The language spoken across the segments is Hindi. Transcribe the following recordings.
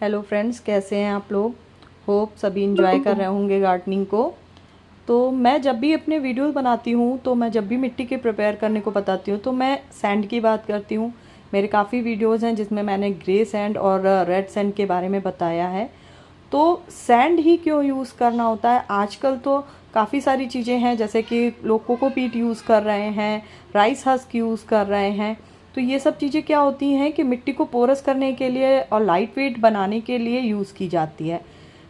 हेलो फ्रेंड्स, कैसे हैं आप लोग। होप सभी इंजॉय कर रहे होंगे गार्डनिंग को। तो मैं जब भी अपने वीडियोस बनाती हूँ तो मैं जब भी मिट्टी के प्रिपेयर करने को बताती हूँ तो मैं सैंड की बात करती हूँ। मेरे काफ़ी वीडियोस हैं जिसमें मैंने ग्रे सैंड और रेड सैंड के बारे में बताया है। तो सैंड ही क्यों यूज़ करना होता है, आजकल तो काफ़ी सारी चीज़ें हैं, जैसे कि लोग कोकोपीट यूज़ कर रहे हैं, राइस हस्क यूज़ कर रहे हैं। तो ये सब चीज़ें क्या होती हैं कि मिट्टी को पोरस करने के लिए और लाइट वेट बनाने के लिए यूज़ की जाती है।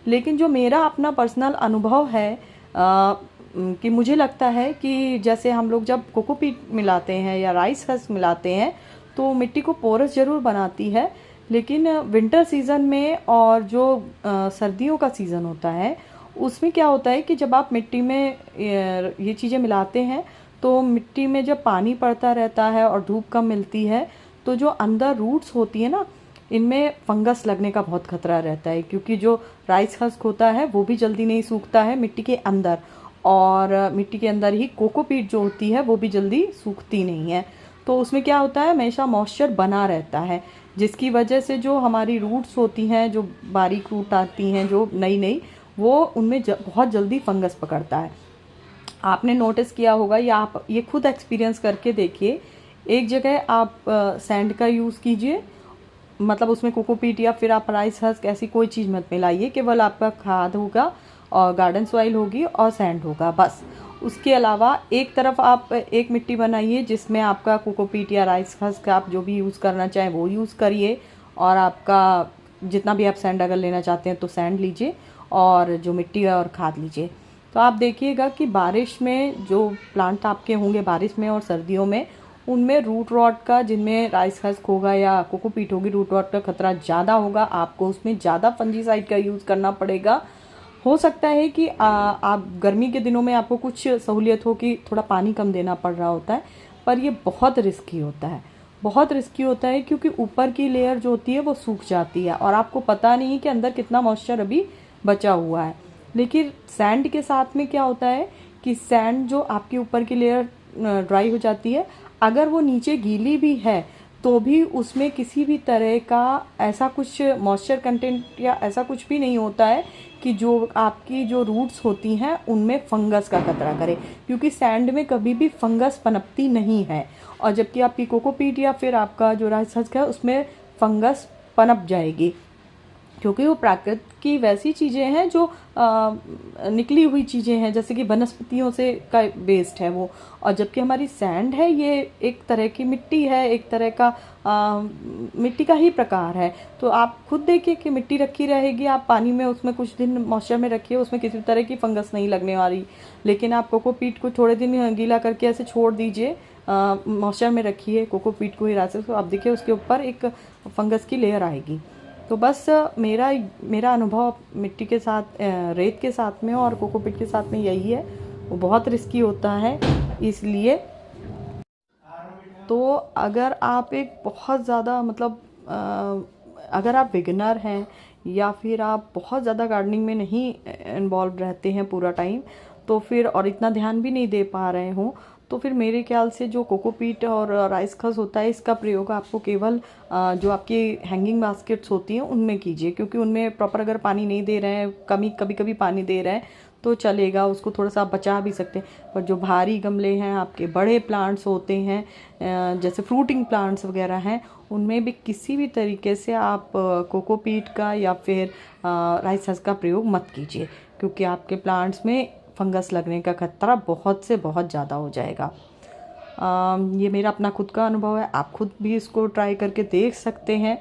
लेकिन जो मेरा अपना पर्सनल अनुभव है कि मुझे लगता है कि जैसे हम लोग जब कोकोपीट मिलाते हैं या राइस हस्क मिलाते हैं तो मिट्टी को पोरस ज़रूर बनाती है। लेकिन विंटर सीज़न में और जो सर्दियों का सीज़न होता है उसमें क्या होता है कि जब आप मिट्टी में ये चीज़ें मिलाते हैं तो मिट्टी में जब पानी पड़ता रहता है और धूप कम मिलती है तो जो अंदर रूट्स होती है ना, इनमें फंगस लगने का बहुत खतरा रहता है, क्योंकि जो राइस हस्क होता है वो भी जल्दी नहीं सूखता है मिट्टी के अंदर, और मिट्टी के अंदर ही कोकोपीट जो होती है वो भी जल्दी सूखती नहीं है। तो उसमें क्या होता है, हमेशा मॉइस्चर बना रहता है, जिसकी वजह से जो हमारी रूट्स होती हैं, जो बारीक रूट आती हैं जो नई नई, वो उनमें बहुत जल्दी फंगस पकड़ता है। आपने नोटिस किया होगा या आप ये खुद एक्सपीरियंस करके देखिए। एक जगह आप सैंड का यूज़ कीजिए, मतलब उसमें कोकोपीट या फिर आप राइस हस्क ऐसी कोई चीज़ मत मिलाइए, केवल आपका खाद होगा और गार्डन सॉइल होगी और सैंड होगा बस। उसके अलावा एक तरफ आप एक मिट्टी बनाइए जिसमें आपका कोकोपीट या राइस हस्क आप जो भी यूज़ करना चाहें वो यूज़ करिए, और आपका जितना भी आप सैंड अगर लेना चाहते हैं तो सैंड लीजिए, और जो मिट्टी है और खाद लीजिए। तो आप देखिएगा कि बारिश में जो प्लांट आपके होंगे बारिश में और सर्दियों में, उनमें रूट रॉट का, जिनमें राइस हस्क होगा या कोकोपीट होगी, रूट रॉट का खतरा ज़्यादा होगा। आपको उसमें ज़्यादा फंजीसाइड का यूज़ करना पड़ेगा। हो सकता है कि आप गर्मी के दिनों में आपको कुछ सहूलियत हो कि थोड़ा पानी कम देना पड़ रहा होता है, पर ये बहुत रिस्की होता है, बहुत रिस्की होता है, क्योंकि ऊपर की लेयर जो होती है वो सूख जाती है और आपको पता नहीं है कि अंदर कितना मॉइस्चर अभी बचा हुआ है। लेकिन सैंड के साथ में क्या होता है कि सैंड जो आपकी ऊपर की लेयर ड्राई हो जाती है, अगर वो नीचे गीली भी है तो भी उसमें किसी भी तरह का ऐसा कुछ मॉइस्चर कंटेंट या ऐसा कुछ भी नहीं होता है कि जो आपकी जो रूट्स होती हैं उनमें फंगस का खतरा करे, क्योंकि सैंड में कभी भी फंगस पनपती नहीं है। और जबकि आपकी कोकोपीट या फिर आपका जो राइस हस्क है उसमें फंगस पनप जाएगी, क्योंकि वो प्राकृतिक की वैसी चीज़ें हैं जो निकली हुई चीज़ें हैं, जैसे कि वनस्पतियों से का वेस्ट है वो। और जबकि हमारी सैंड है, ये एक तरह की मिट्टी है, एक तरह का मिट्टी का ही प्रकार है। तो आप खुद देखिए कि मिट्टी रखी रहेगी, आप पानी में उसमें कुछ दिन मॉइस्चर में रखिए, उसमें किसी तरह की फंगस नहीं लगने वाली। लेकिन आप कोकोपीट को थोड़े दिन गीला करके ऐसे छोड़ दीजिए, मॉइस्चर में रखिए कोकोपीट को ही रास्ते से, आप देखिए उसके ऊपर एक फंगस की लेयर आएगी। तो बस मेरा मेरा अनुभव मिट्टी के साथ, रेत के साथ में और कोकोपीट के साथ में यही है। वो बहुत रिस्की होता है, इसलिए तो अगर आप एक बहुत ज़्यादा मतलब अगर आप बिगिनर हैं या फिर आप बहुत ज़्यादा गार्डनिंग में नहीं इन्वॉल्व रहते हैं पूरा टाइम, तो फिर और इतना ध्यान भी नहीं दे पा रहे हों, तो फिर मेरे ख्याल से जो कोकोपीट और राइस खस होता है, इसका प्रयोग आपको केवल जो आपकी हैंगिंग बास्केट्स होती हैं उनमें कीजिए, क्योंकि उनमें प्रॉपर अगर पानी नहीं दे रहे हैं, कभी कभी पानी दे रहे हैं तो चलेगा, उसको थोड़ा सा आप बचा भी सकते हैं। पर जो भारी गमले हैं, आपके बड़े प्लांट्स होते हैं, जैसे फ्रूटिंग प्लांट्स वगैरह हैं, उनमें भी किसी भी तरीके से आप कोकोपीट का या फिर राइस हस्क का प्रयोग मत कीजिए, क्योंकि आपके प्लांट्स में फंगस लगने का खतरा बहुत से बहुत ज़्यादा हो जाएगा। ये मेरा अपना खुद का अनुभव है, आप खुद भी इसको ट्राई करके देख सकते हैं।